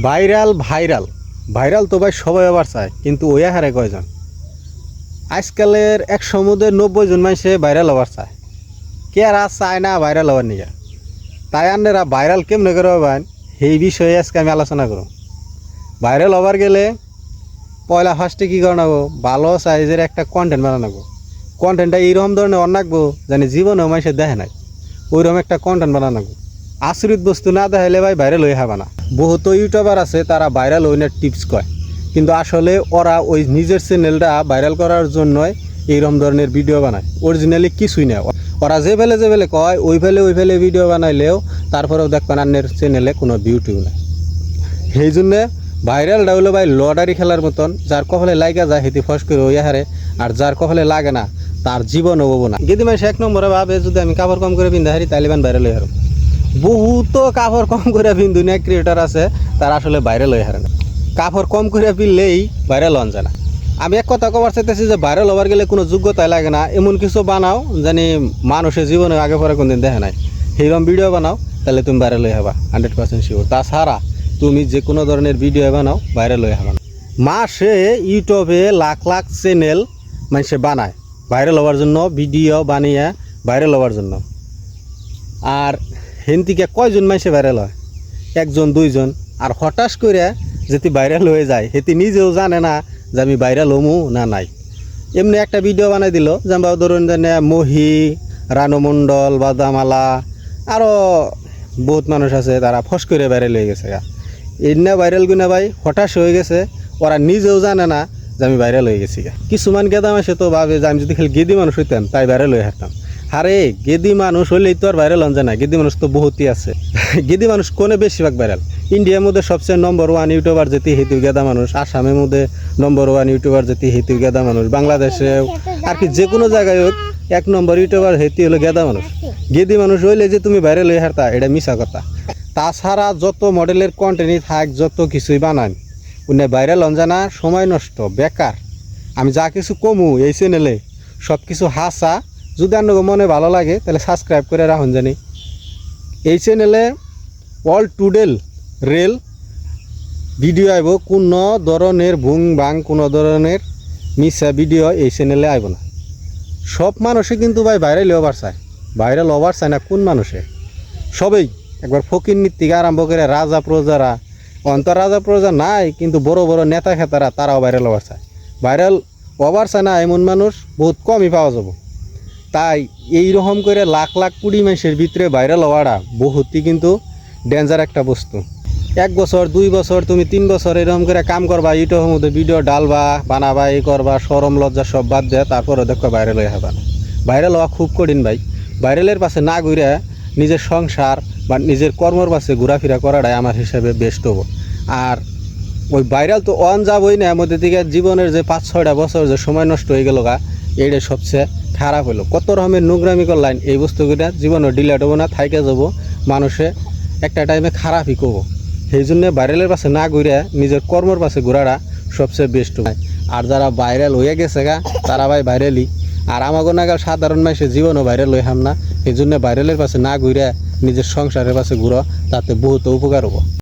Viral viral viral তো ভাই সবাই আবার চায়, কিন্তু ওই হারে কয়জন? আজকালের 100 মধ্যে 90 জন মানুষে ভাইরাল হবার চায়। কে আর চায় না ভাইরাল হবার নিয়ে? তাই আন্নেরা ভাইরাল কেমনে করে হবেন সেই বিষয়ে আজকে আমি আলোচনা করব। ভাইরাল হবার গেলে পয়লা ফার্স্টে কী করানো, ভালো সাইজের একটা কন্টেন্ট বানানো। কন্টেন্টটা এইরকম ধরনের অনাকবো জানি জীবনেও মানুষের দেখে নাই, ওইরকম একটা কন্টেন্ট বানানো। আশ্রিত বস্তু না দেখাইলে ভাই ভাইরাল হয়ে হবে না। বহুত ইউটিউবার আছে তারা ভাইরাল হইনের টিপস কয়, কিন্তু আসলে ওরা ওই নিজের চ্যানেলটা ভাইরাল করার জন্যই এইরকম ধরনের ভিডিও বানায়। অরিজিনালি কিছুই না। ওরা যে ফেলে কয় ওই ফেলে ভিডিও বানাইলেও তারপরেও দেখবেন আন্নের চ্যানেলে কোনো ভিউটিউ নাই। সেই জন্যে ভাইরালটা হলো ভাই লটারি খেলার মতন, যার কপালে লাগা যায় হেতি ফস করে ওই হারে, আর যার কপালে লাগে না তার জীবনও হবো না। যদি মানুষ 1 নম্বরে ভাবে যদি আমি কাপড় কম করে পিন্ধা হারি তাইলে ভাইরাল হয়ে হারো। বহুত কাপড় কম করে দুনিয়া ক্রিয়েটার আছে তারা আসলে ভাইরাল হয়ে হারে না। কাপড় কম করে পিনলেই ভাইরাল হন যায় না। আমি এক কথা কবার চাইতেছি যে ভাইরাল হবার গেলে কোনো যোগ্যতাই লাগে না, এমন কিছু বানাও জানি মানুষের জীবনে আগে পরে কোনদিন দেখে নাই, সেইরকম ভিডিও বানাও, তাহলে তুমি ভাইরাল হয়ে হবা 100% শিওর। তাছাড়া তুমি যে কোনো ধরনের ভিডিও বানাও ভাইরাল হয়ে হবা না। মাসে ইউটিউবে লাখ লাখ চ্যানেল মানুষে বানায় ভাইরাল হওয়ার জন্য, ভিডিও বানিয়ে ভাইরাল হওয়ার জন্য। আর হেনতিকে কয়জন মানুষে ভাইরাল হয়? 1 জন 2 জন। আর হঠাৎ করে যদি ভাইরাল হয়ে যায় হেতি নিজেও জানে না যে আমি ভাইরাল হমু না নাই। এমনি একটা ভিডিও বানাই দিল, যেমন ধরুন জানে মহি, রানু মণ্ডল, বাদামালা, আরও বহুত মানুষ আছে তারা ফস করে ভাইরাল হয়ে গেছে। এমনি ভাইরাল গুনা ভাই হঠাৎ হয়ে গেছে, ওরা নিজেও জানে না যে আমি ভাইরাল হয়ে গেছি। কিছুমান গেদা মাসে তো ভাবে যে আমি যদি খালি গেদি মানুষ হইতাম তাই ভাইরাল হয়ে হারতাম। আরে গেদি মানুষ হইলেই তো আর ভাইরাল হন যায় না, গেদি মানুষ তো বহুতই আছে। গেদি মানুষ কোনে বেশিরভাগ ভাইরাল? ইন্ডিয়ার মধ্যে সবচেয়ে নম্বর 1 ইউটিউবার যেটি হেতু গেদা মানুষ, আসামের মধ্যে নম্বর 1 ইউটিউবার যেটি হেতু গেদা মানুষ, বাংলাদেশেও আর কি যে কোনো জায়গায় হোক 1 নম্বর ইউটিউবার হেতু হলো গেদা মানুষ। গেদি মানুষ হইলে যে তুমি ভাইরাল হয়ে হারতা এটা মিছা কথা। তাছাড়া যত মডেলের কন্টেন্টই থাক, যত কিছুই বানান, উনি ভাইরাল হন যায় না, সময় নষ্ট, বেকার। আমি যা কিছু কমু এই চ্যানেলে সব কিছু হাসা। যদি আপনার মনে ভালো লাগে তাহলে সাবস্ক্রাইব করে রাখুন জানি। এই চ্যানেলে অল টুডেল রেল ভিডিও আইব, কোনো ধরনের ভুং ভাং কোনো ধরনের মিশা ভিডিও এই চ্যানেলে আইব না। সব মানুষে কিন্তু ভাই ভাইরাল হবার চায়। ভাইরাল হবার চায় না কোন মানুষে? সবেই একবার ফকির নীতিকে আরম্ভ করে রাজা প্রজারা, অন্তর রাজা প্রজা নাই কিন্তু বড় বড় নেতা খেতারা তারাও ভাইরাল হবার চায়। ভাইরাল হবার চায় না এমন মানুষ বহুত কমই পাওয়া যাব। তাই এইরকম করে লাখ লাখ কুড়ি মাসের ভিতরে ভাইরাল হওয়াটা বহুতই কিন্তু ডেঞ্জার একটা বস্তু। 1 বছর 2 বছর তুমি 3 বছর এরকম করে কাম করবা, ইউটিউবের মধ্যে ভিডিও ডালবা, বানাবা, এই করবা, শরম লজ্জা সব বাদ দেয়, তারপরে দেখো ভাইরাল হয়ে যাবা না। ভাইরাল হওয়া খুব কঠিন ভাই। ভাইরালের পাশে না ঘুরে নিজের সংসার বা নিজের কর্মর পাশে ঘোরাফেরা করাটাই আমার হিসাবে বেস্ট হবো। আর ওই ভাইরাল তো অন যাবই না, মধ্যে থেকে জীবনের যে 5-6টা বছর যে সময় নষ্ট হয়ে গেল গা, এইটাই সবচেয়ে খারাপ হলো। কত রকমের নোংরামি করলেন, এই বস্তুগুলো জীবনে ডিলেট হবো না, থাইকে যাবো, মানুষে একটা টাইমে খারাপই করবো। সেই জন্য ভাইরালের পাশে না ঘুরে নিজের কর্মর পাশে ঘোরাটা সবচেয়ে বেস্ট হয়। আর যারা ভাইরাল হয়ে গেছে গা তারা ভাই ভাইরালই। আর আমাকে নাগাল সাধারণ মানুষের জীবনও ভাইরাল হয়ে হাম না। এই জন্য ভাইরালের পাশে না ঘুরে নিজের সংসারের পাশে ঘুরো, তাতে বহুত উপকার হবো।